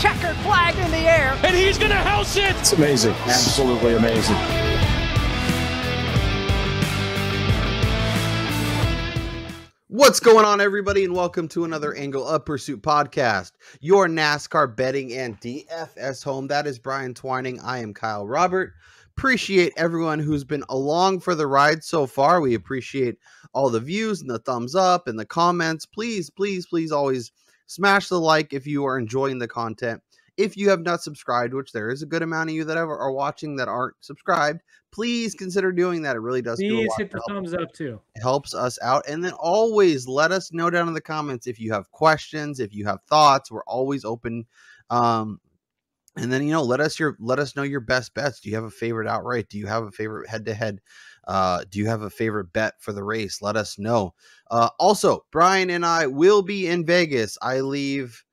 checkered flag in the air. And he's going to house it. It's amazing. Absolutely amazing. What's going on, everybody, and welcome to another Angle of Pursuit podcast, your NASCAR betting and DFS home. That is Brian Twining. I am Kyle Robert. Appreciate everyone who's been along for the ride so far. We appreciate all the views and the thumbs up and the comments. Please always smash the like if you are enjoying the content. If you have not subscribed, which there is a good amount of you that are watching that aren't subscribed, please consider doing that. It really does. Please hit the thumbs up too. It helps us out. And then always let us know down in the comments if you have questions, if you have thoughts. We're always open. And then, let us know your best bets. Do you have a favorite outright? Do you have a favorite head-to-head? Do you have a favorite bet for the race? Let us know. Also, Brian and I will be in Vegas. I leave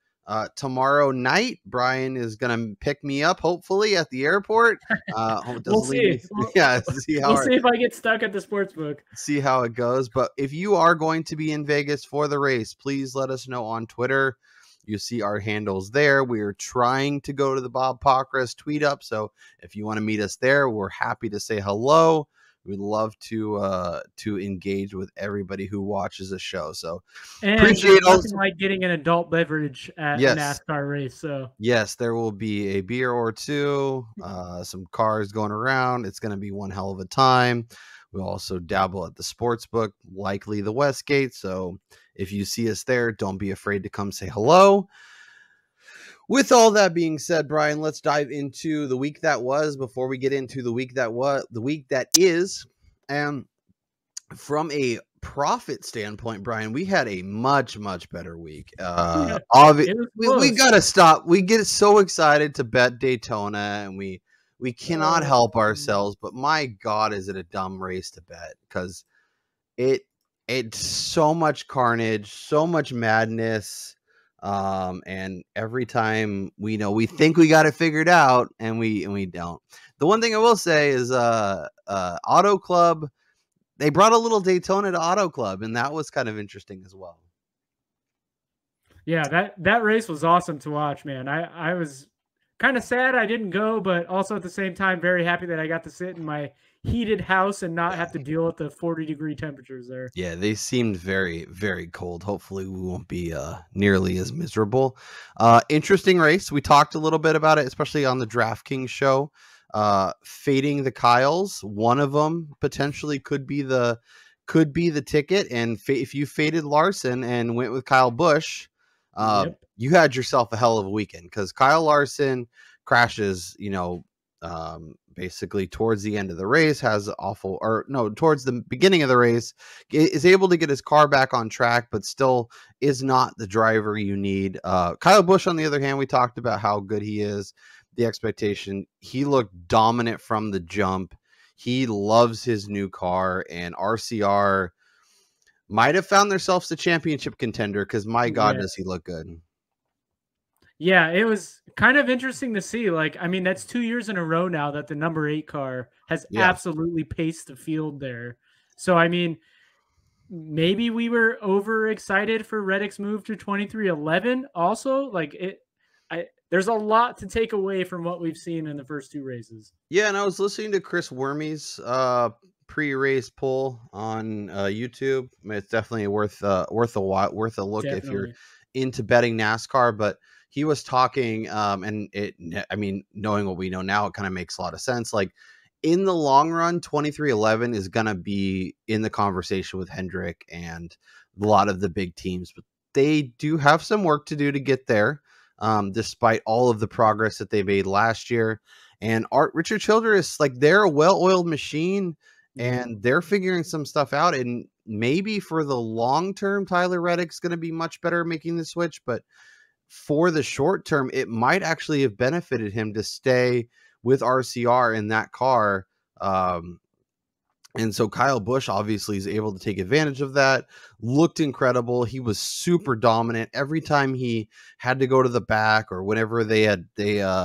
tomorrow night. Brian is going to pick me up, hopefully, at the airport. We'll see. We'll see if I get stuck at the sportsbook. See how it goes. But if you are going to be in Vegas for the race, please let us know on Twitter. You see our handles there. We are trying to go to the Bob Pockris tweet up. So if you want to meet us there, we're happy to say hello. We'd love to engage with everybody who watches the show. So appreciate nothing like getting an adult beverage at a NASCAR race. So yes, there will be a beer or two, some cars going around. It's going to be one hell of a time. We'll also dabble at the sports book, likely the Westgate. So if you see us there, don't be afraid to come say hello. With all that being said, Brian, let's dive into the week that was before we get into the week that is. And from a profit standpoint, Brian, we had a much better week. We got to stop. We get so excited to bet Daytona, and we cannot help ourselves. But my God, is it a dumb race to bet? Because it's so much carnage, so much madness. And every time we think we got it figured out, and we don't. The one thing I will say is Auto Club, they brought a little Daytona to Auto Club, and that was kind of interesting as well. Yeah, that race was awesome to watch, man. I was kind of sad I didn't go, but also at the same time very happy that I got to sit in my heated house and not have to deal with the 40-degree temperatures there. Yeah, they seemed very, very cold. Hopefully we won't be nearly as miserable. Interesting race. We talked a little bit about it, especially on the DraftKings show. Fading the Kyles. One of them potentially could be the ticket. And if you faded Larson and went with Kyle Busch, you had yourself a hell of a weekend, because Kyle Larson crashes, basically towards the end of the race, towards the beginning of the race, is able to get his car back on track, but still is not the driver you need. Kyle Busch, on the other hand, we talked about how good he is, the expectation. He looked dominant from the jump. He loves his new car, and RCR might have found themselves a championship contender, because my God, does he look good. Yeah, it was kind of interesting to see. That's 2 years in a row now that the number 8 car has absolutely paced the field there. So, maybe we were overexcited for Reddick's move to 2311. Also, there's a lot to take away from what we've seen in the first 2 races. Yeah, and I was listening to Chris Wormey's pre-race poll on YouTube. It's definitely worth a look definitely. If you're into betting NASCAR. But he was talking, knowing what we know now, it kind of makes a lot of sense. Like, in the long run, 2311 is going to be in the conversation with Hendrick and a lot of the big teams, but they do have some work to do to get there, despite all of the progress that they made last year. And Richard Childress, they're a well-oiled machine, and they're figuring some stuff out. And maybe for the long term, Tyler Reddick's going to be much better making the switch, but for the short term, it might actually have benefited him to stay with RCR in that car. And so Kyle Busch obviously is able to take advantage of that. Looked incredible. He was super dominant every time he had to go to the back, or whenever they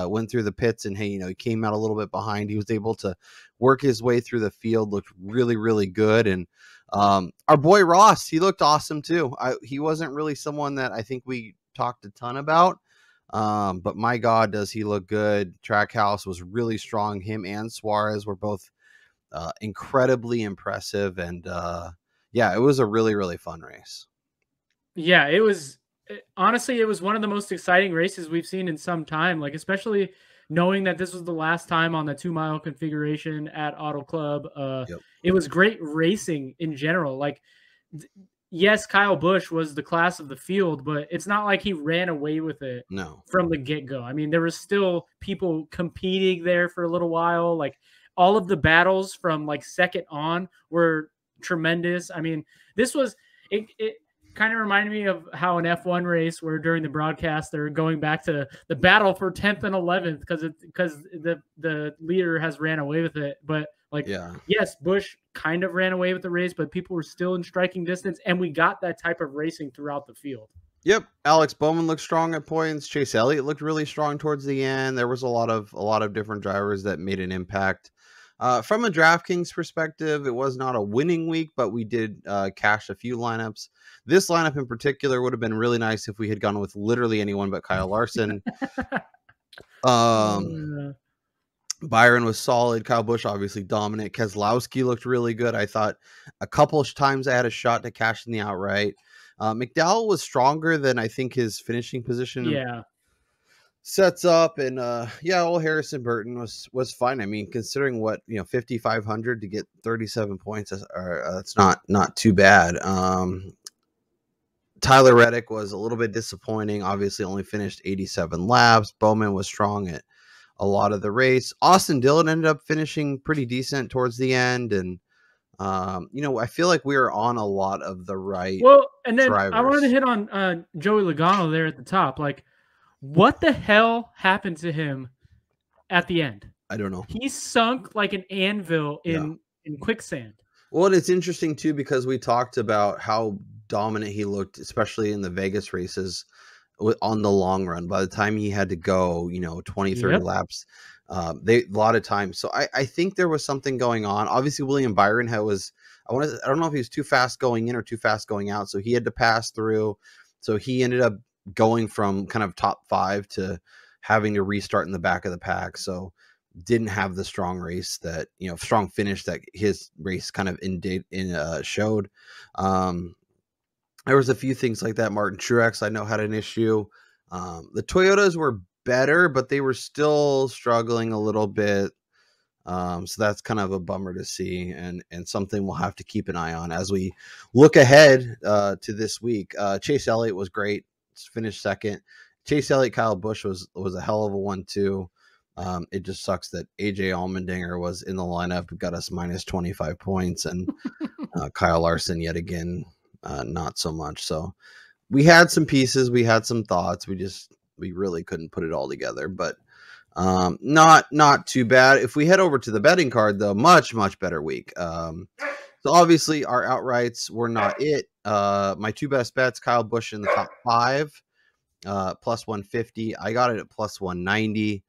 went through the pits and he came out a little bit behind, he was able to work his way through the field. Looked really, really good. And our boy Ross, he looked awesome too. He wasn't really someone that I think we talked a ton about. But my God, does he look good? Trackhouse was really strong. Him and Suarez were both incredibly impressive. And yeah, it was a really, really fun race. Yeah, it was honestly, it was one of the most exciting races we've seen in some time. Like, especially knowing that this was the last time on the 2-mile configuration at Auto Club. Yep. It was great racing in general. Like, yes, Kyle Busch was the class of the field, but it's not like he ran away with it from the get-go. I mean, there was still people competing there for a little while. Like, all of the battles from like second on were tremendous. I mean, this was it kind of reminded me of how an F1 race where during the broadcast they're going back to the battle for 10th and 11th because the leader has ran away with it. But like, yes, Busch kind of ran away with the race, but people were still in striking distance, and we got that type of racing throughout the field. Yep, Alex Bowman looked strong at points. Chase Elliott looked really strong towards the end. There was a lot of different drivers that made an impact. From a DraftKings perspective, it was not a winning week, but we did cash a few lineups. This lineup in particular would have been really nice if we had gone with literally anyone but Kyle Larson. Byron was solid. Kyle Busch obviously dominant. Keselowski looked really good. I thought a couple of times I had a shot to cash in the outright. McDowell was stronger than I think his finishing position sets up, and old Harrison Burton was fine. I mean, considering what 5,500 to get 37 points, that's not too bad. Tyler Reddick was a little bit disappointing. Obviously, only finished 87 laps. Bowman was strong at a lot of the race. Austin Dillon ended up finishing pretty decent towards the end, and I feel like we were on a lot of the right. Well, and then drivers. I wanted to hit on Joey Logano there at the top. Like, what the hell happened to him at the end? I don't know. He sunk like an anvil in quicksand. Well, it's interesting too because we talked about how dominant he looked, especially in the Vegas races on the long run. By the time he had to go, 20, 30 laps, a lot of times. So I think there was something going on. Obviously, William Byron I don't know if he was too fast going in or too fast going out. So he had to pass through. So he ended up going from kind of top 5 to having to restart in the back of the pack. So didn't have the strong race that, strong finish that his race kind of showed. There was a few things like that. Martin Truex, I know, had an issue. The Toyotas were better, but they were still struggling a little bit. So that's kind of a bummer to see, and something we'll have to keep an eye on as we look ahead to this week. Chase Elliott was great, finished second. Chase Elliott, Kyle Busch was a hell of a one too. It just sucks that AJ Allmendinger was in the lineup, got us minus 25 points, and Kyle Larson yet again, not so much. So we had some pieces, we had some thoughts, we really couldn't put it all together, but not too bad. If we head over to the betting card, though, much better week. So obviously our outrights were not it. My two best bets, Kyle Busch in the top 5, plus 150. I got it at plus 190.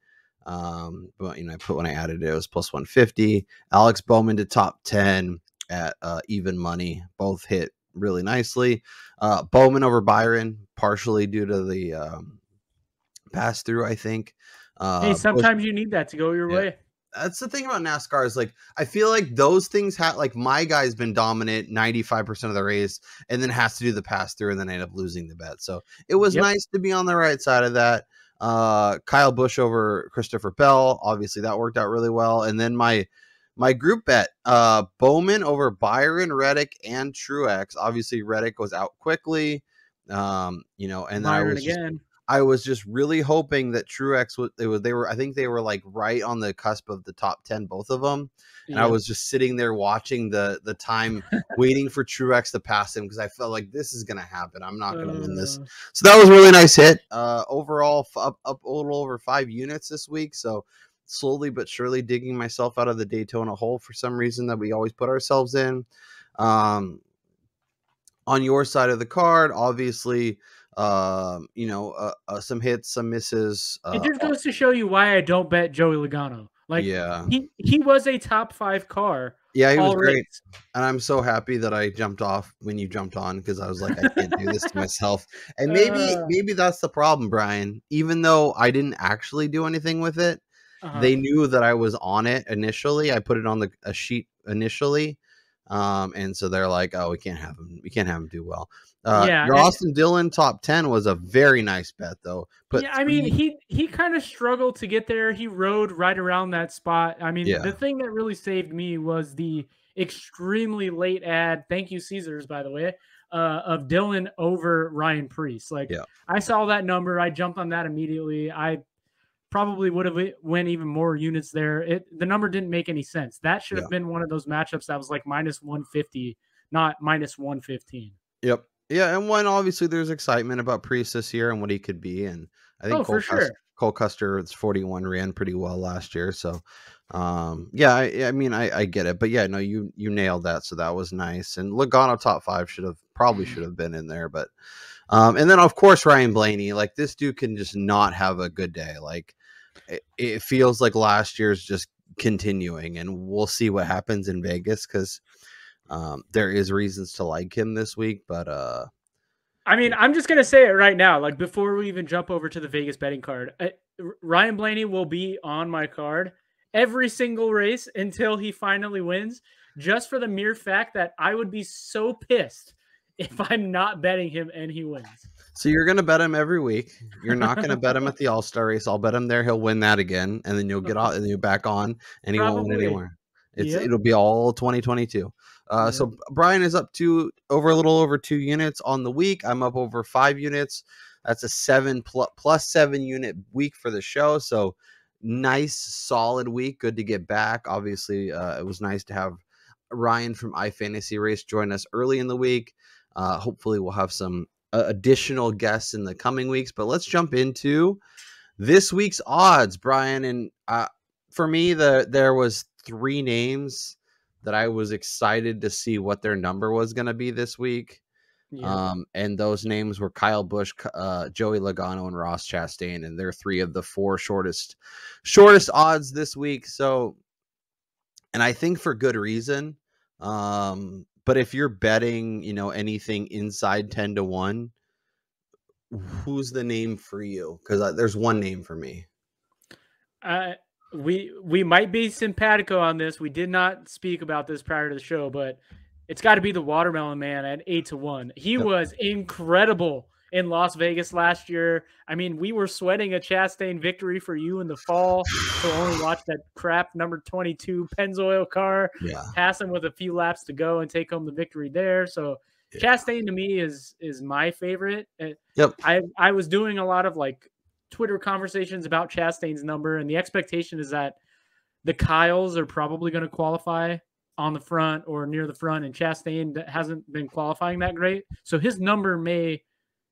But I put when I added it was plus 150. Alex Bowman to top 10 at even money. Both hit really nicely. Bowman over Byron, partially due to the pass through, I think. Hey, sometimes you need that to go your way. That's the thing about NASCAR is, like, I feel like those things like my guy's been dominant 95% of the race and then has to do the pass through and then end up losing the bet. So it was nice to be on the right side of that. Kyle Busch over Christopher Bell. Obviously that worked out really well. And then my group bet, Bowman over Byron, Reddick, and Truex. Obviously Reddick was out quickly. And then Byron I was just really hoping that Truex I think they were like right on the cusp of the top 10, both of them. And I was just sitting there watching the time, waiting for Truex to pass him because I felt like this is going to happen. I'm not going to win this. So that was a really nice hit. Overall, up a little over 5 units this week. So slowly but surely digging myself out of the Daytona hole for some reason that we always put ourselves in. On your side of the card, obviously, some hits, some misses. It just goes to show you why I don't bet Joey Logano. Like Yeah. he was a top 5 car. Yeah, he was great. Race. And I'm so happy that I jumped off when you jumped on, because I was like, I can't do this to myself. And maybe that's the problem, Brian. Even though I didn't actually do anything with it, they knew that I was on it initially. I put it on a sheet initially. And so they're like, oh, we can't have him do well. Your Austin Dillon top 10 was a very nice bet, though. But I mean, he kind of struggled to get there. He rode right around that spot. I mean, the thing that really saved me was the extremely late ad. Thank you, Caesars, by the way, of Dillon over Ryan Preece. Like, I saw that number. I jumped on that immediately. I probably would have went even more units there. The number didn't make any sense. That should have been one of those matchups that was like minus 150, not minus 115. Yep. Yeah, and when obviously there's excitement about Priest this year and what he could be, and I think Cole Custer's 41 ran pretty well last year, so I mean I get it, but yeah, no, you nailed that, so that was nice. And Logano top 5 should have been in there, but and then of course Ryan Blaney, like this dude can just not have a good day. Like it feels like last year's just continuing, and we'll see what happens in Vegas, because there is reasons to like him this week, but I mean, I'm just gonna say it right now. Like before we even jump over to the Vegas betting card, Ryan Blaney will be on my card every single race until he finally wins, just for the mere fact that I would be so pissed if I'm not betting him and he wins. So you're going to bet him every week. You're not going to bet him at the All-Star race. I'll bet him there. He'll win that again. And then you'll get off and you're back on, and he won't win anymore. It'll be all 2022. So Brian is up to a little over 2 units on the week. I'm up over 5 units. That's a plus 7 unit week for the show. So nice, solid week. Good to get back. Obviously, it was nice to have Ryan from iFantasy Race join us early in the week. Hopefully we'll have some additional guests in the coming weeks, but let's jump into this week's odds, Brian. And for me, there was 3 names that I was excited to see what their number was going to be this week. And those names were Kyle Busch, Joey Logano, and Ross Chastain, and they're 3 of the 4 shortest odds this week. So, and I think for good reason. But if you're betting, anything inside 10-1, who's the name for you? Because there's one name for me. We might be simpatico on this. We did not speak about this prior to the show, but it's got to be the Watermelon Man at 8-1. He was incredible in Las Vegas last year. I mean, we were sweating a Chastain victory for you in the fall to only watch that crap number 22 Pennzoil car pass him with a few laps to go and take home the victory there. So Chastain to me is my favorite. I was doing a lot of like Twitter conversations about Chastain's number, and the expectation is that the Kyles are probably going to qualify on the front or near the front, and Chastain hasn't been qualifying that great. So his number may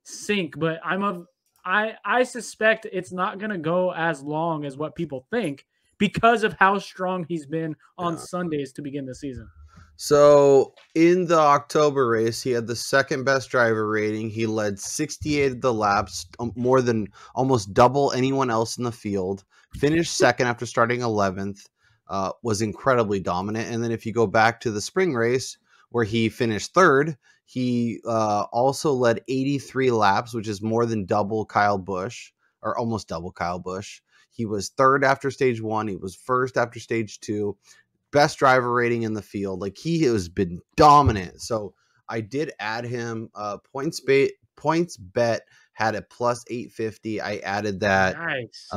sink, but I suspect it's not going to go as long as what people think because of how strong he's been on Sundays to begin the season. So in the October race, he had the second best driver rating. He led 68 of the laps, more than almost double anyone else in the field. Finished second after starting 11th, was incredibly dominant. And then if you go back to the spring race where he finished third, he also led 83 laps, which is more than double Kyle Busch, or almost double Kyle Busch. He was third after stage 1. He was first after stage 2. Best driver rating in the field. Like, he has been dominant. So I did add him. PointsBet had a plus 850. I added that. Nice.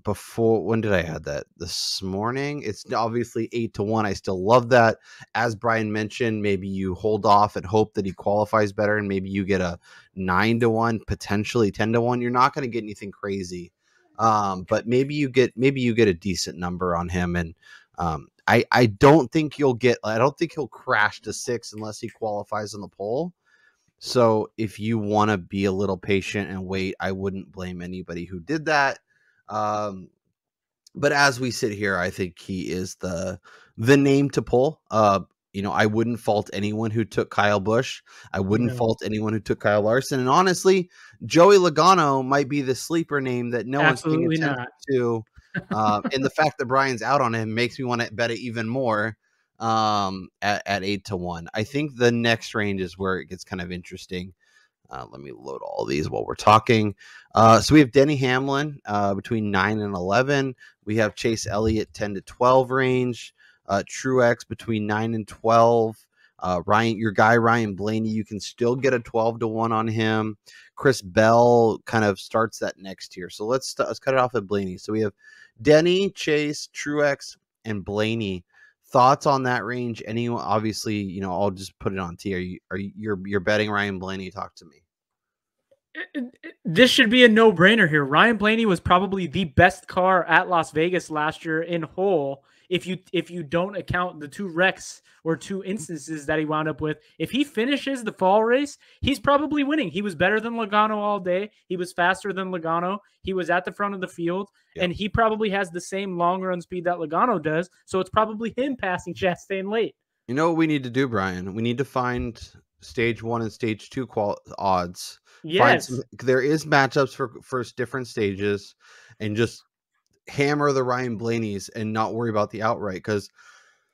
Before, when did I add that? This morning. It's obviously 8-1. I still love that. As Brian mentioned, maybe you hold off and hope that he qualifies better, and maybe you get a 9-1, potentially 10-1. You're not going to get anything crazy. But maybe you get a decent number on him. And I don't think he'll crash to 6 unless he qualifies on the pole. So if you want to be a little patient and wait, I wouldn't blame anybody who did that. But as we sit here, I think he is the name to pull. I wouldn't fault anyone who took Kyle Busch. I wouldn't fault anyone who took Kyle Larson. And honestly, Joey Logano might be the sleeper name that no one's paying attention to. And the fact that Brian's out on him makes me want to bet it even more at 8-1. I think the next range is where it gets kind of interesting. Let me load all these while we're talking. So we have Denny Hamlin between 9 and 11. We have Chase Elliott 10 to 12 range. Truex between 9 and 12. Your guy Ryan Blaney, you can still get a 12-1 on him. Chris Bell kind of starts that next tier. So let's cut it off at Blaney. So we have Denny, Chase, Truex, and Blaney. Thoughts on that range? Anyone? Obviously, I'll just put it on T. You're betting Ryan Blaney? Talk to me. This should be a no-brainer here. Ryan Blaney was probably the best car at Las Vegas last year in whole. If you don't account the 2 wrecks or 2 instances that he wound up with, if he finishes the fall race, he's probably winning. He was better than Logano all day. He was faster than Logano. He was at the front of the field, and he probably has the same long-run speed that Logano does, so it's probably him passing Chastain late. You know what we need to do, Brian? We need to find stage 1 and stage 2 odds. Yes. There is matchups for different stages, and just hammer the Ryan Blaney's and not worry about the outright,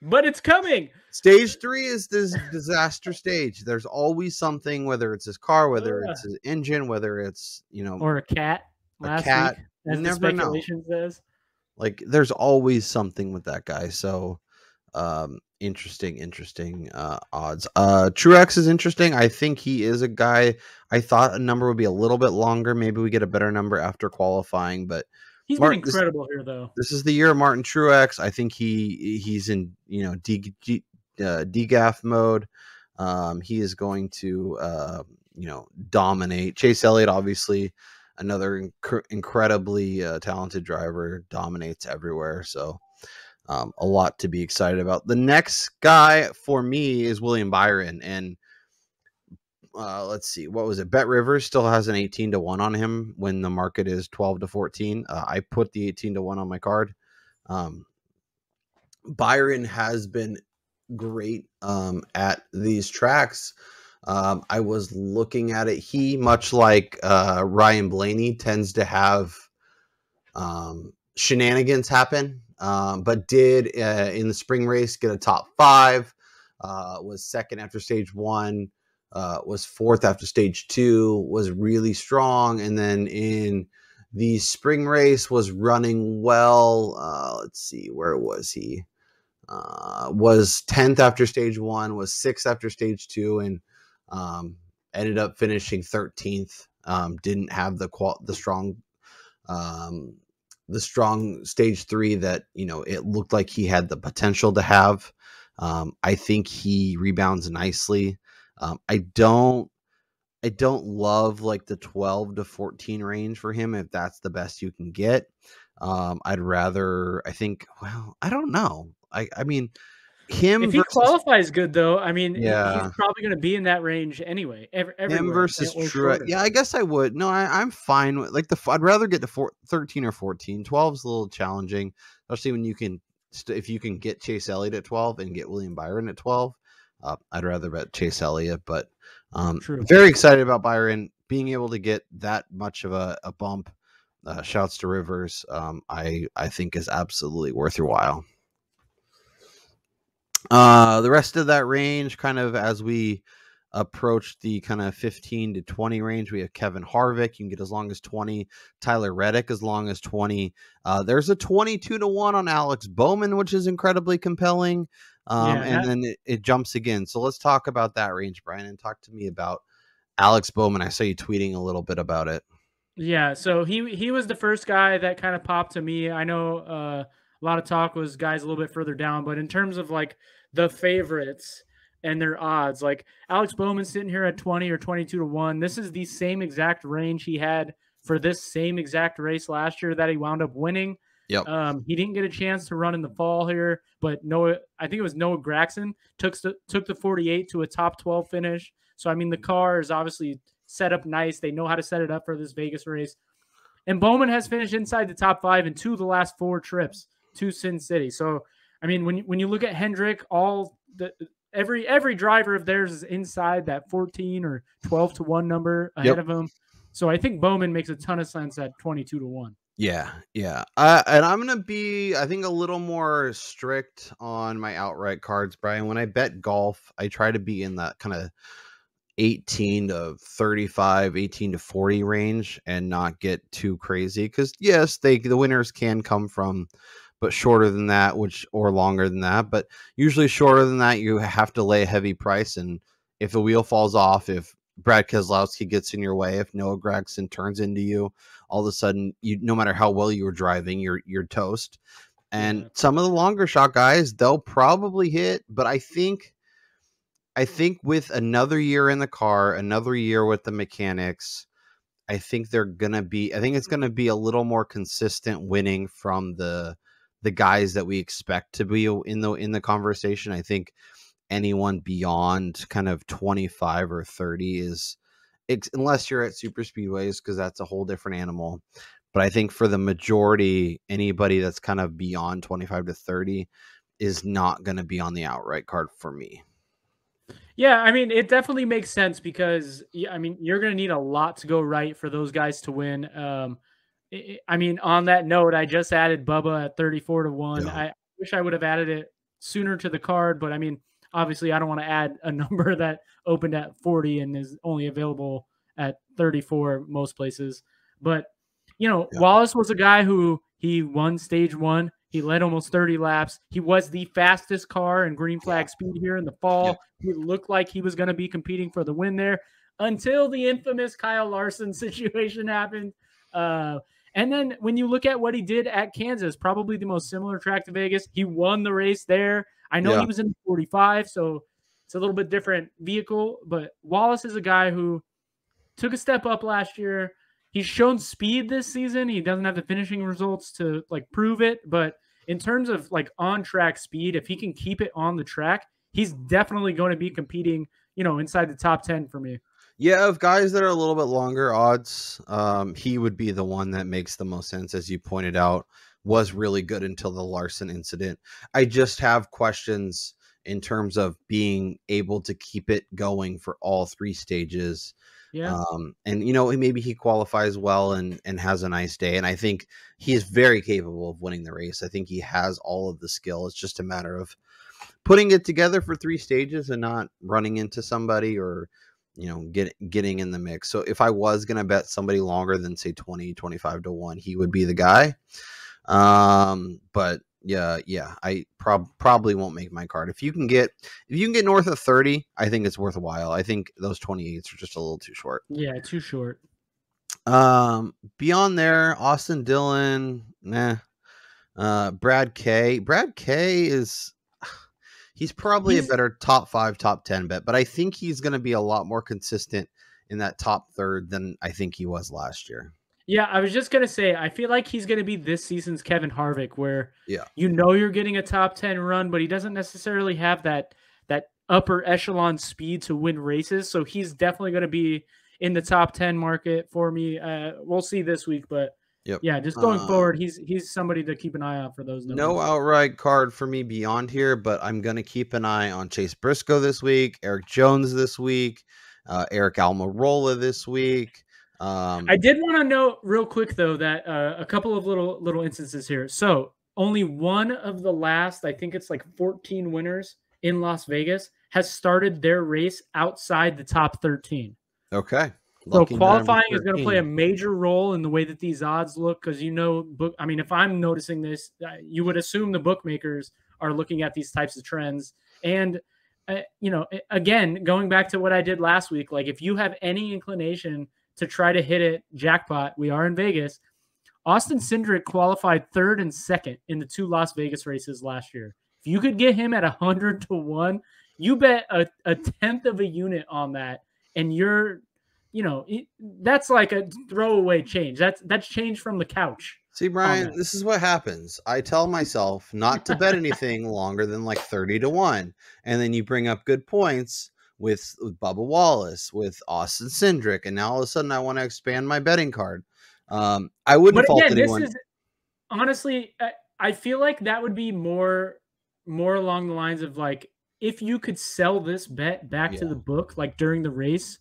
but it's coming. Stage 3 is this disaster stage. There's always something, whether it's his car, whether it's his engine, whether it's or a cat. Last week, as the speculation says. Like, there's always something with that guy. So interesting odds. Truex is interesting. I think he is a guy. I thought a number would be a little bit longer. Maybe we get a better number after qualifying, but he's been incredible here, though. This is the year of Martin Truex. I think he's in DGAF mode. He is going to dominate. Chase Elliott, obviously, another incredibly talented driver, dominates everywhere. So a lot to be excited about. The next guy for me is William Byron, and let's see, what was it? Bet Rivers still has an 18-1 on him when the market is 12-14. I put the 18-1 on my card. Byron has been great at these tracks. I was looking at it. He, much like Ryan Blaney, tends to have shenanigans happen, but did in the spring race get a top 5, was second after stage 1, was 4th after stage 2, was really strong, and then in the spring race was running well. Let's see, where was he? Was 10th after stage 1, was 6th after stage 2, and ended up finishing 13th. Didn't have the strong stage 3 that it looked like he had the potential to have. I think he rebounds nicely. I don't love like the 12-14 range for him if that's the best you can get. I'd rather, I don't know. I mean, him if he qualifies good, though, I mean, he's probably going to be in that range anyway. Him versus Truex. Yeah, I guess I would. No, I'm fine with I'd rather get to 13 or 14. 12 is a little challenging, especially when if you can get Chase Elliott at 12 and get William Byron at 12. I'd rather bet Chase Elliott, but very excited about Byron being able to get that much of a bump. Shouts to Rivers. I think is absolutely worth your while. The rest of that range, kind of as we approach the kind of 15-20 range, we have Kevin Harvick. You can get as long as 20. Tyler Reddick as long as 20. There's a 22-1 on Alex Bowman, which is incredibly compelling. And then it jumps again. So let's talk about that range, Brian, and talk to me about Alex Bowman. I saw you tweeting a little bit about it. Yeah, so he was the first guy that kind of popped to me. I know a lot of talk was guys a little bit further down, but in terms of like the favorites and their odds, like Alex Bowman sitting here at 20 or 22-1. This is the same exact range he had for this same exact race last year that he wound up winning. Yep. He didn't get a chance to run in the fall here, but I think it was Noah Gragson took the 48 to a top 12 finish. So I mean, the car is obviously set up nice. They know how to set it up for this Vegas race. And Bowman has finished inside the top 5 in 2 of the last 4 trips to Sin City. So I mean, when you look at Hendrick, every driver of theirs is inside that 14 or 12-1 number ahead of him. So I think Bowman makes a ton of sense at 22-1. Yeah. And I'm gonna be, I think, a little more strict on my outright cards, Brian. When I bet golf, I try to be in that kind of 18 to 35, 18 to 40 range and not get too crazy. Because yes, the winners can come from, but shorter than that, or longer than that. But usually shorter than that, you have to lay a heavy price. And if the wheel falls off, if Brad Keselowski gets in your way, if Noah Gragson turns into you, all of a sudden, no matter how well you were driving, you're toast. And some of the longer shot guys, they'll probably hit, but I think with another year in the car, another year with the mechanics, I think it's gonna be a little more consistent winning from the guys that we expect to be in the conversation. I think anyone beyond kind of 25 or 30 is, unless you're at super speedways, because that's a whole different animal. But I think for the majority, anybody that's kind of beyond 25 to 30 is not going to be on the outright card for me. Yeah, I mean, it definitely makes sense because, I mean, you're going to need a lot to go right for those guys to win. I mean, on that note, I just added Bubba at 34 to 1. Yeah. I wish I would have added it sooner to the card, but I mean, obviously, I don't want to add a number that opened at 40 and is only available at 34 most places. But, Wallace was a guy who he won stage 1. He led almost 30 laps. He was the fastest car in green flag speed here in the fall. He looked like he was going to be competing for the win there until the infamous Kyle Larson situation happened. And then when you look at what he did at Kansas, probably the most similar track to Vegas, he won the race there. I know he was in 45, so it's a little bit different vehicle, but Wallace is a guy who took a step up last year. He's shown speed this season. He doesn't have the finishing results to prove it, but in terms of on track speed, if he can keep it on the track, he's definitely going to be competing, inside the top 10 for me. Yeah, of guys that are a little bit longer odds, he would be the one that makes the most sense, as you pointed out. Was really good until the Larson incident. I just have questions in terms of being able to keep it going for all 3 stages. Yeah. And maybe he qualifies well and has a nice day. And I think he is very capable of winning the race. I think he has all of the skill. It's just a matter of putting it together for 3 stages and not running into somebody or, getting in the mix. So if I was going to bet somebody longer than say 20, 25 to 1, he would be the guy. But yeah, I probably won't make my card. If you can get north of 30, I think it's worthwhile. I think those 28s are just a little too short. Yeah, too short. Beyond there, Austin Dillon, Brad K. Brad K is, he's probably a better top 5, top 10 bet, but I think he's going to be a lot more consistent in that top third than I think he was last year. Yeah, I was just going to say, I feel like he's going to be this season's Kevin Harvick, where you're getting a top 10 run, but he doesn't necessarily have that upper echelon speed to win races. So he's definitely going to be in the top 10 market for me. We'll see this week, but yeah, just going forward, he's somebody to keep an eye on for those numbers. No outright card for me beyond here, but I'm going to keep an eye on Chase Briscoe this week, Eric Jones this week, Eric Almirola this week. I did want to note real quick, though, that a couple of little instances here. So only one of the last, I think it's 14 winners in Las Vegas has started their race outside the top 13. Okay. So qualifying is going to play a major role in the way that these odds look, because if I'm noticing this, you would assume the bookmakers are looking at these types of trends. And, again, going back to what I did last week, if you have any inclination to try to hit it jackpot, we are in Vegas. Austin Cindric qualified 3rd and 2nd in the 2 Las Vegas races last year. If you could get him at 100 to 1, you bet a tenth of a unit on that, and you're, that's like a throwaway change. That's change from the couch. See, Brian, this is what happens. I tell myself not to bet anything longer than 30 to 1, and then you bring up good points with Bubba Wallace, with Austin Cindric, and now all of a sudden I want to expand my betting card. I wouldn't fault anyone. This is honestly, I feel like that would be more along the lines of if you could sell this bet back to the book during the race,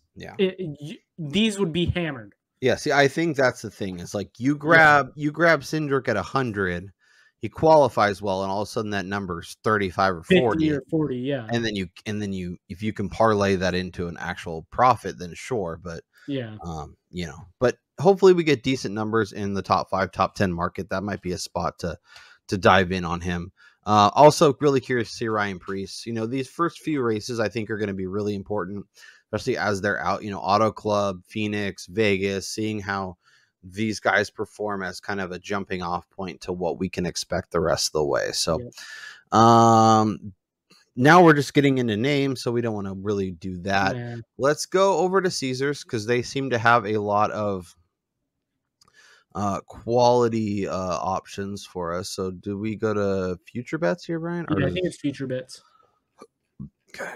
these would be hammered. Yeah, see, I think that's the thing. It's like you grab Cindric at 100, he qualifies well, and all of a sudden that number's 35 or 40. 50 or 40, yeah. And then you if you can parlay that into an actual profit, then sure. But yeah, but hopefully we get decent numbers in the top 5, top 10 market. That might be a spot to dive in on him. Also really curious to see Ryan Preece. These first few races I think are going to be really important, especially as they're out, Auto Club, Phoenix, Vegas, seeing how these guys perform as kind of a jumping off point to what we can expect the rest of the way. So, now we're just getting into names, so we don't want to really do that. Man. Let's go over to Caesars because they seem to have a lot of quality options for us. So do we go to future bets here, Brian? Yeah, I think it's future bets. Okay.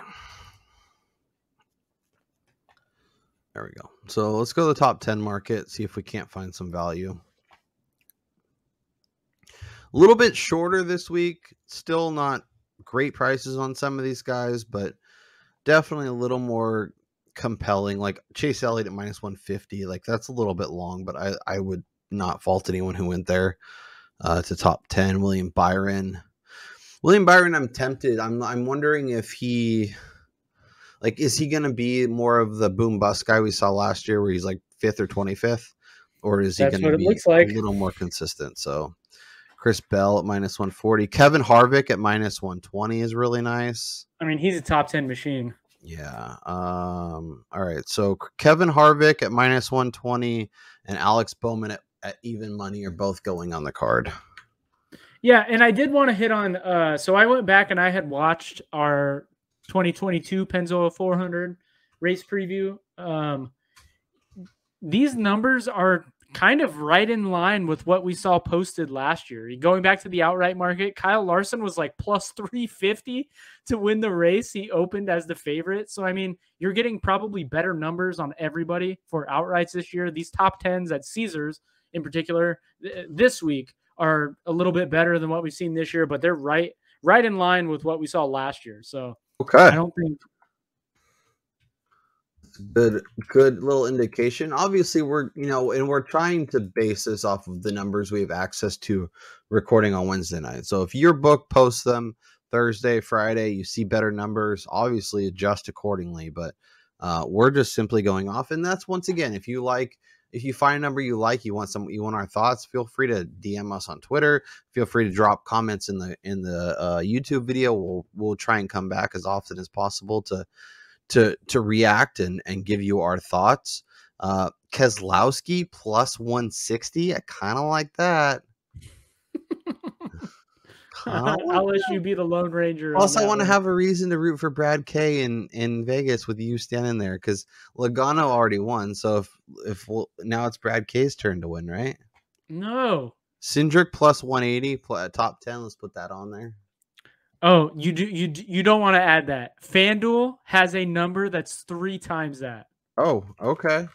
There we go. So let's go to the top 10 market, see if we can't find some value. A little bit shorter this week. Still not great prices on some of these guys, but definitely a little more compelling. Like Chase Elliott at minus 150. Like that's a little bit long, but I would not fault anyone who went there to top 10. William Byron, I'm tempted. I'm wondering if he, like, is he going to be more of the boom bust guy we saw last year where he's like 5th or 25th, or is he going to be a little more consistent? So Chris Bell at minus 140. Kevin Harvick at minus 120 is really nice. I mean, he's a top 10 machine. Yeah. All right. So Kevin Harvick at minus 120 and Alex Bowman at even money are both going on the card. Yeah, and I did want to hit on so I went back and I had watched our 2022 Pennzoil 400 race preview. These numbers are kind of right in line with what we saw posted last year. Going back to the outright market, Kyle Larson was like plus 350 to win the race. He opened as the favorite. So, I mean, you're getting probably better numbers on everybody for outrights this year. These top 10s at Caesars in particular this week are a little bit better than what we've seen this year, but they're right in line with what we saw last year. So okay, I don't think good little indication. Obviously we're trying to base this off of the numbers we have access to recording on Wednesday night. So if your book posts them Thursday, Friday, you see better numbers, obviously adjust accordingly, but we're just simply going off. And that's, once again, if you find a number you like, you want our thoughts, feel free to DM us on Twitter. Feel free to drop comments in the YouTube video. We'll try and come back as often as possible to react and give you our thoughts. Keselowski plus 160. I kind of like that. I'll let you be the Lone Ranger. Also, I want to have a reason to root for Brad K in Vegas with you standing there, because Logano already won. So now it's Brad K's turn to win, right? No. Cindric plus 180, top 10. Let's put that on there. Oh, you don't want to add that. FanDuel has a number that's 3 times that. Oh, okay.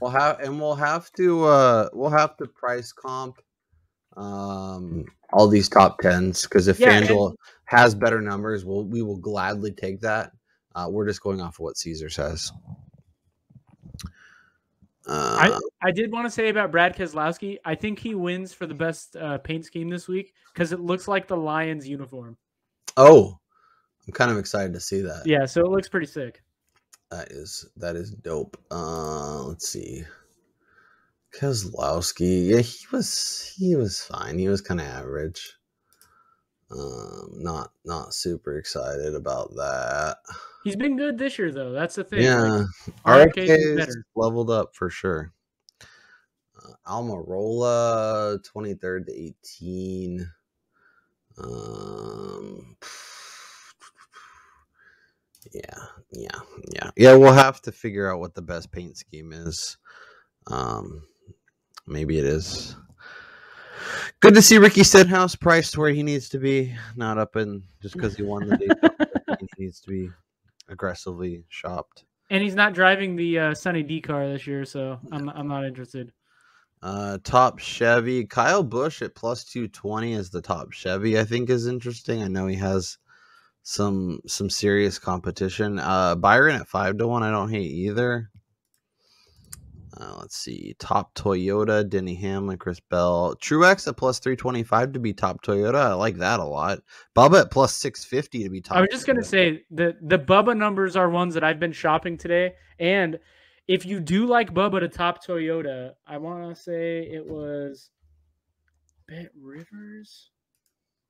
We'll have to price comp all these top 10s, because if FanDuel has better numbers, we will gladly take that. We're just going off of what Caesar says. I did want to say about Brad Keselowski, I think he wins for the best paint scheme this week because it looks like the Lions uniform. Oh, I'm kind of excited to see that. Yeah, so it looks pretty sick. That is dope. Let's see. Keselowski, yeah, he was fine. He was kind of average. Not super excited about that. He's been good this year, though. That's the thing. Yeah, RFK is better. Leveled up for sure. Almirola 23rd to 18. Yeah. We'll have to figure out what the best paint scheme is. Maybe it is. Good to see Ricky Stenhouse priced where he needs to be, not up in just because he won the Daytona. He needs to be aggressively shopped. And he's not driving the Sunny D car this year, so I'm not interested. Top Chevy, Kyle Busch at plus 220 is the top Chevy. I think is interesting. I know he has some serious competition. Byron at 5-1. I don't hate either. Let's see. Top Toyota, Denny Hamlin, Chris Bell. Truex at plus 325 to be top Toyota. I like that a lot. Bubba at plus 650 to be top. I was just going to say the Bubba numbers are ones that I've been shopping today. And if you do like Bubba to top Toyota, I want to say it was Bet Rivers.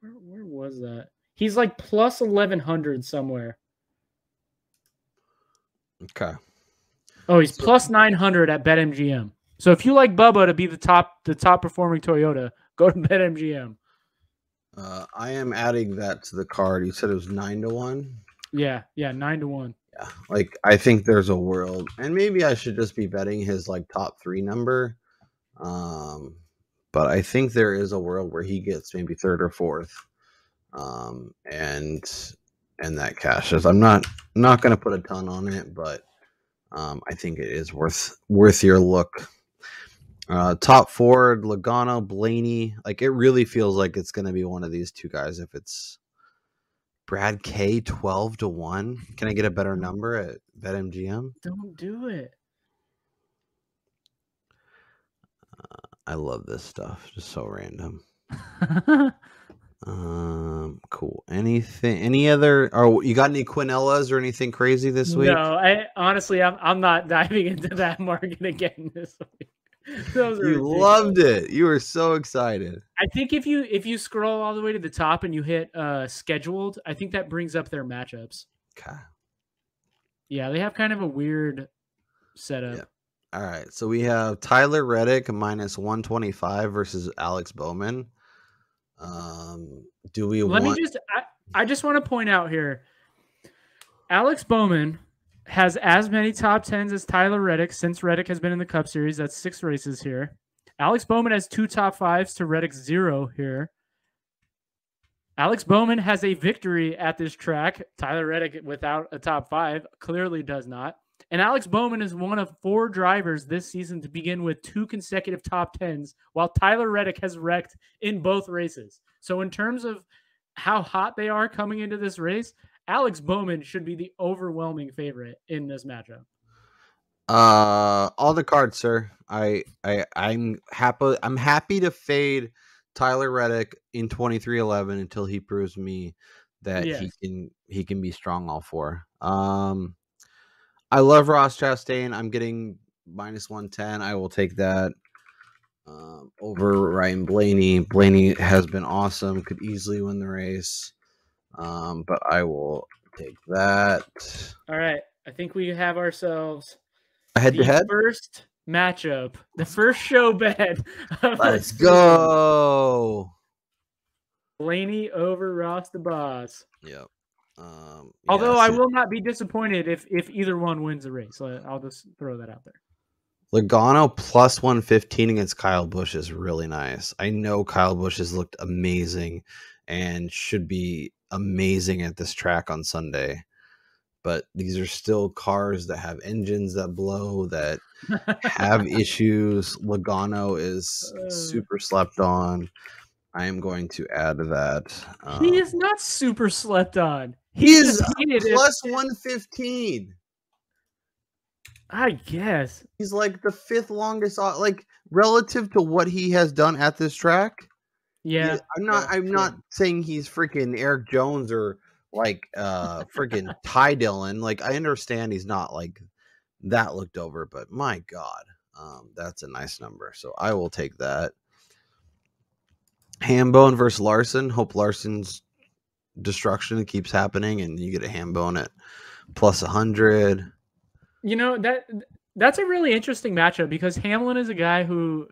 Where was that? He's like plus 1,100 somewhere. Okay. Oh, he's plus 900 at BetMGM. So if you like Bubba to be the top performing Toyota, go to BetMGM. I am adding that to the card. You said it was 9-1. Yeah, 9-1. Yeah, like I think there's a world, and maybe I should just be betting his like top 3 number. But I think there is a world where he gets maybe 3rd or 4th, and that cashes. I'm not going to put a ton on it, but I think it is worth your look. Top Ford, Logano, Blaney. Like it really feels like it's going to be one of these two guys. If it's Brad K, 12-1, can I get a better number at BetMGM? Don't do it. I love this stuff. Just so random. Cool. Any other? Or you got any Quinellas or anything crazy this week? No, I'm not diving into that market again this week. You loved it. You were so excited. I think if you scroll all the way to the top and you hit scheduled, I think that brings up their matchups. Okay. Yeah, they have kind of a weird setup. Yeah. All right. So we have Tyler Reddick minus 125 versus Alex Bowman. I just want to point out here, Alex Bowman has as many top 10s as Tyler Reddick since Reddick has been in the Cup Series. That's 6 races here. Alex Bowman has 2 top 5s to Reddick's 0 here. Alex Bowman has a victory at this track. Tyler Reddick, without a top 5, clearly does not. And Alex Bowman is one of 4 drivers this season to begin with 2 consecutive top 10s, while Tyler Reddick has wrecked in both races. So in terms of how hot they are coming into this race, Alex Bowman should be the overwhelming favorite in this matchup. All the cards, sir. I'm happy to fade Tyler Reddick in 23-11 until he proves me that he can be strong all 4. I love Ross Chastain. I'm getting minus 110. I will take that over Ryan Blaney. Blaney has been awesome. Could easily win the race. But I will take that. All right. I think we have ourselves head-to-head first matchup, the first show bet. Let's go. Blaney over Ross the Boss. Yep. Although I will not be disappointed if either one wins the race. I'll just throw that out there. Logano plus 115 against Kyle Busch is really nice. I know Kyle Busch has looked amazing and should be amazing at this track on Sunday. But these are still cars that have engines that blow, that have issues. Logano is super slept on. I am going to add that. He is not super slept on. He is plus 115. I guess. He's like the 5th longest, like relative to what he has done at this track. Yeah. I'm not saying he's freaking Eric Jones or like freaking Ty Dillon. Like I understand he's not like that looked over, but my God, that's a nice number. So I will take that. Hambone versus Larson. Hope Larson's destruction keeps happening and you get a Hambone at plus 100. You know, that's a really interesting matchup because Hamlin is a guy who,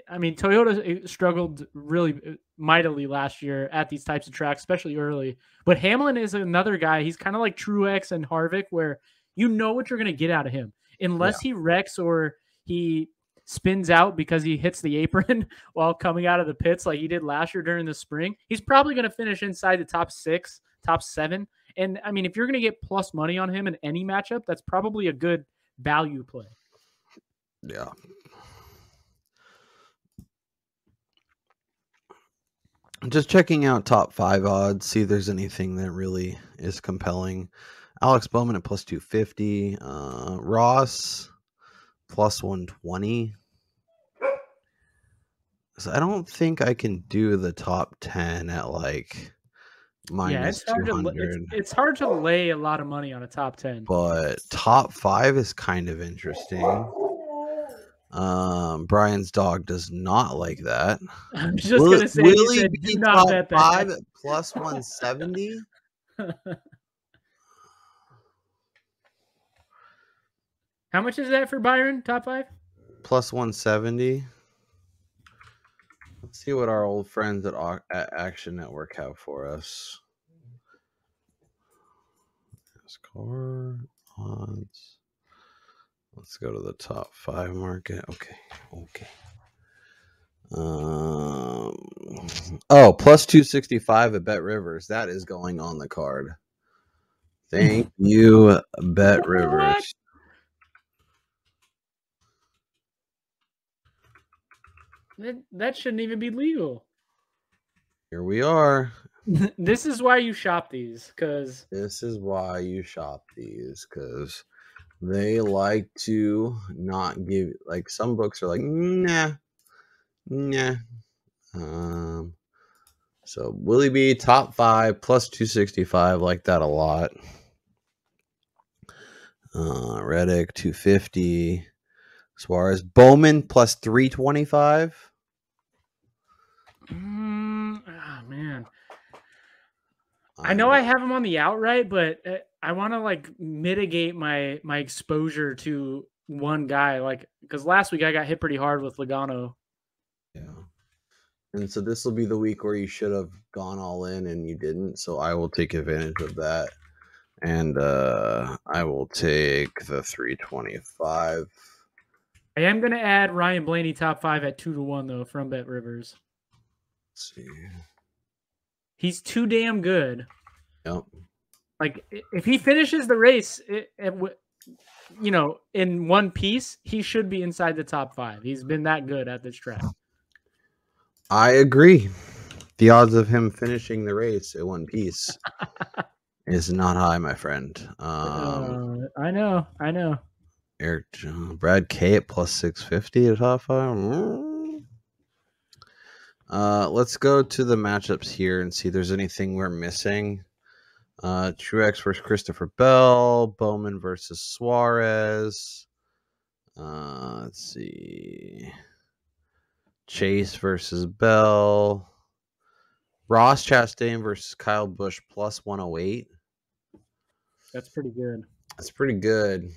I mean, Toyota struggled really mightily last year at these types of tracks, especially early. But Hamlin is another guy. He's kind of like Truex and Harvick, where you know what you're going to get out of him. Unless he wrecks or he spins out because he hits the apron while coming out of the pits like he did last year during the spring, he's probably going to finish inside the top 6, top 7. And, I mean, if you're going to get plus money on him in any matchup, that's probably a good value play. Yeah. Just checking out top 5 odds, see if there's anything that really is compelling. Alex Bowman at plus 250. Ross plus 120. So I don't think I can do the top 10 at like minus 200. It's hard to lay a lot of money on a top 10. But top 5 is kind of interesting. Brian's dog does not like that. I'm just gonna say, will he he said, be do not bet that. 5 at plus 170? How much is that for Byron? Top 5? Plus 170. Let's see what our old friends at Action Network have for us. NASCAR odds. Let's go to the top 5 market. Okay. Oh, plus 265 at Bet Rivers. That is going on the card. Thank you, Bet Rivers. That shouldn't even be legal. Here we are. This is why you shop these, because they like to not give, like, some books are like, nah. So Willie B top 5 plus 265, like that a lot. Reddick 250. Suarez Bowman plus 325. Oh man, I know I have him on the outright, but I want to like mitigate my exposure to one guy, like, because last week I got hit pretty hard with Logano. Yeah, and so this will be the week where you should have gone all in and you didn't. So I will take advantage of that, and I will take the 325. I am going to add Ryan Blaney top 5 at 2-1 though from Bet Rivers. Let's see. He's too damn good. Yep. Like, if he finishes the race, in one piece, he should be inside the top 5. He's been that good at this track. I agree. The odds of him finishing the race in one piece is not high, my friend. I know. Eric Brad K at plus 650 at top 5. Let's go to the matchups here and see if there's anything we're missing. Truex versus Christopher Bell, Bowman versus Suarez. Let's see. Chase versus Bell. Ross Chastain versus Kyle Busch plus 108. That's pretty good. That's pretty good.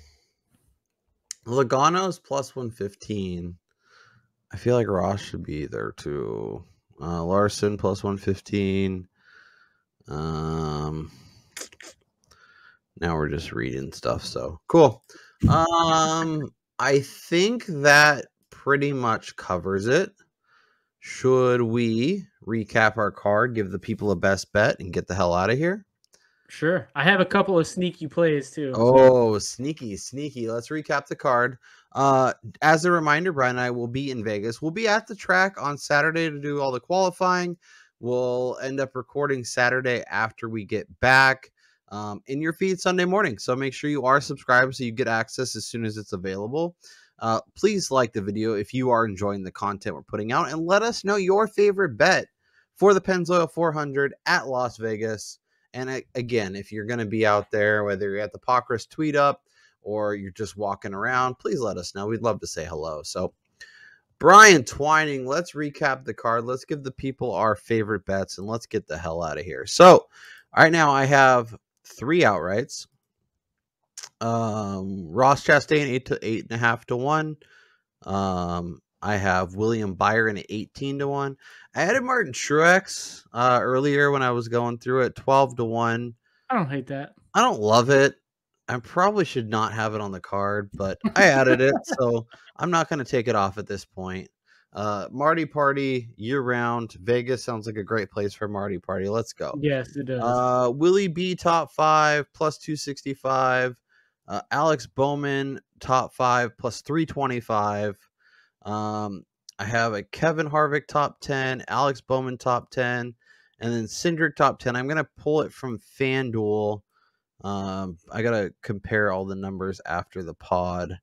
Logano's plus 115. I feel like Ross should be there too. Larson plus 115. Now we're just reading stuff, so cool. I think that pretty much covers it. Should we recap our card, give the people a best bet, and get the hell out of here? Sure. I have a couple of sneaky plays too. Oh, sneaky. Let's recap the card. As a reminder, Brian and I will be in Vegas. We'll be at the track on Saturday to do all the qualifying. We'll end up recording Saturday after we get back in your feed Sunday morning. So make sure you are subscribed so you get access as soon as it's available. Please like the video if you are enjoying the content we're putting out, and let us know your favorite bet for the Pennzoil 400 at Las Vegas. And again, if you're going to be out there, whether you're at the Pockrass tweet up or you're just walking around, please let us know. We'd love to say hello. So, Brian Twining, let's recap the card. Let's give the people our favorite bets, and let's get the hell out of here. So, right now I have 3 outrights. Ross Chastain 8 to 8.5 to 1. I have William Byron at 18 to 1. I added Martin Truex earlier when I was going through it, 12 to 1. I don't hate that. I don't love it. I probably should not have it on the card, but I added it, so I'm not going to take it off at this point. Marty Party year round. Vegas sounds like a great place for Marty Party. Let's go. Yes, it does. Willie B top 5 plus 265. Alex Bowman top 5 plus 325. I have a Kevin Harvick top 10, Alex Bowman top 10, and then Cindric top 10. I'm going to pull it from FanDuel. I got to compare all the numbers after the pod.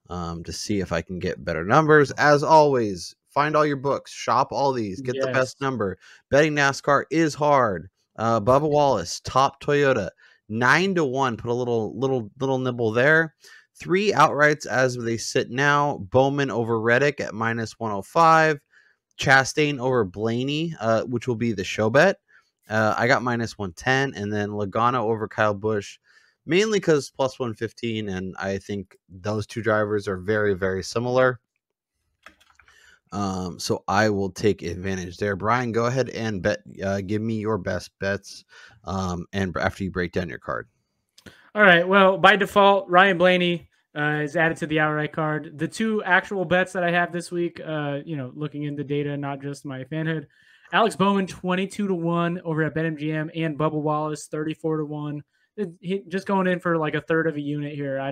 to see if I can get better numbers. As always, find all your books, shop all these, get the best number. Betting NASCAR is hard. Bubba Wallace, top Toyota, 9-1. Put a little nibble there. 3 outrights as they sit now. Bowman over Reddick at -105. Chastain over Blaney, which will be the show bet. I got -110, and then Logano over Kyle Busch, mainly because +115, and I think those two drivers are very, very similar. So I will take advantage there. Brian, go ahead and bet. Give me your best bets, and after you break down your card. All right. Well, by default, Ryan Blaney is added to the outright card. The 2 actual bets that I have this week, looking into data, not just my fanhood. Alex Bowman 22-1 over at BetMGM, and Bubba Wallace 34-1. Just going in for like a third of a unit here. I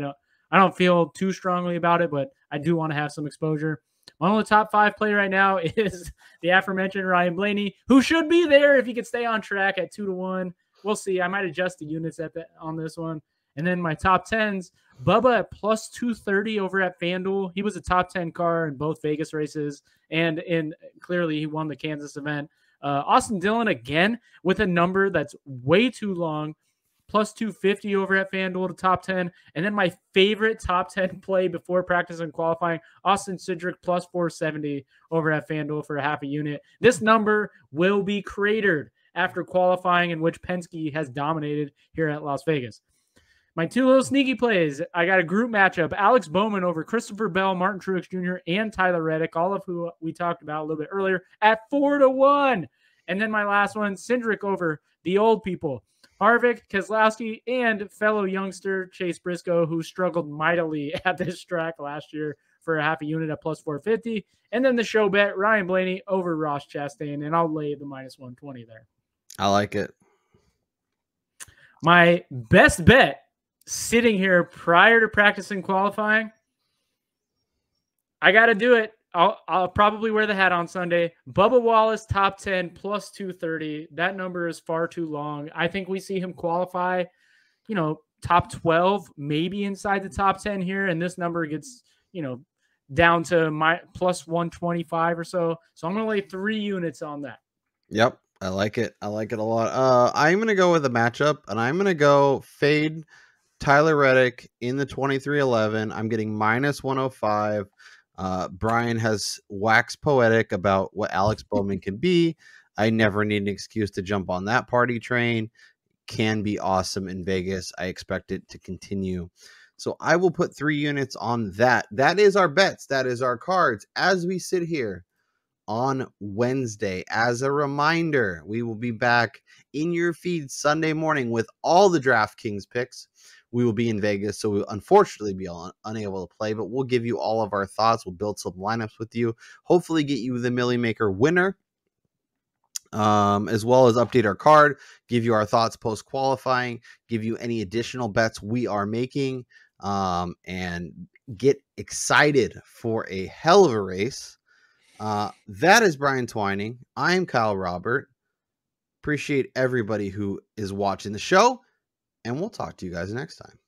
don't feel too strongly about it, but I do want to have some exposure. My only top 5 play right now is the aforementioned Ryan Blaney, who should be there if he could stay on track at 2-1. We'll see. I might adjust the units on this one. And then my top 10s, Bubba at +230 over at FanDuel. He was a top 10 car in both Vegas races, and clearly he won the Kansas event. Austin Dillon again with a number that's way too long, +250 over at FanDuel to top 10. And then my favorite top 10 play before practice and qualifying, Austin Cindric +470 over at FanDuel for a half a unit. This number will be cratered after qualifying, in which Penske has dominated here at Las Vegas. My 2 little sneaky plays, I got a group matchup. Alex Bowman over Christopher Bell, Martin Truex Jr., and Tyler Reddick, all of who we talked about a little bit earlier, at 4-1. And then my last one, Cindric over the old people, Harvick, Keselowski, and fellow youngster Chase Briscoe, who struggled mightily at this track last year for a half a unit at +450. And then the show bet, Ryan Blaney over Ross Chastain, and I'll lay the -120 there. I like it. My best bet sitting here prior to practice and qualifying, I got to do it. I'll probably wear the hat on Sunday. Bubba Wallace, top 10, +230. That number is far too long. I think we see him qualify, top 12, maybe inside the top 10 here. And this number gets, down to my +125 or so. So I'm going to lay 3 units on that. Yep. I like it. I like it a lot. I'm going to go with a matchup, and I'm going to go fade Tyler Reddick in the 2311. I'm getting -105. Brian has waxed poetic about what Alex Bowman can be. I never need an excuse to jump on that party train. Can be awesome in Vegas. I expect it to continue. So I will put 3 units on that. That is our bets. That is our cards as we sit here on Wednesday. As a reminder, we will be back in your feed Sunday morning with all the DraftKings picks. We will be in Vegas, so we'll unfortunately be unable to play, but we'll give you all of our thoughts. We'll build some lineups with you, hopefully get you the Millie Maker winner, as well as update our card, give you our thoughts post-qualifying, give you any additional bets we are making, and get excited for a hell of a race. That is Brian Twining. I am Kyle Robert. Appreciate everybody who is watching the show, and we'll talk to you guys next time.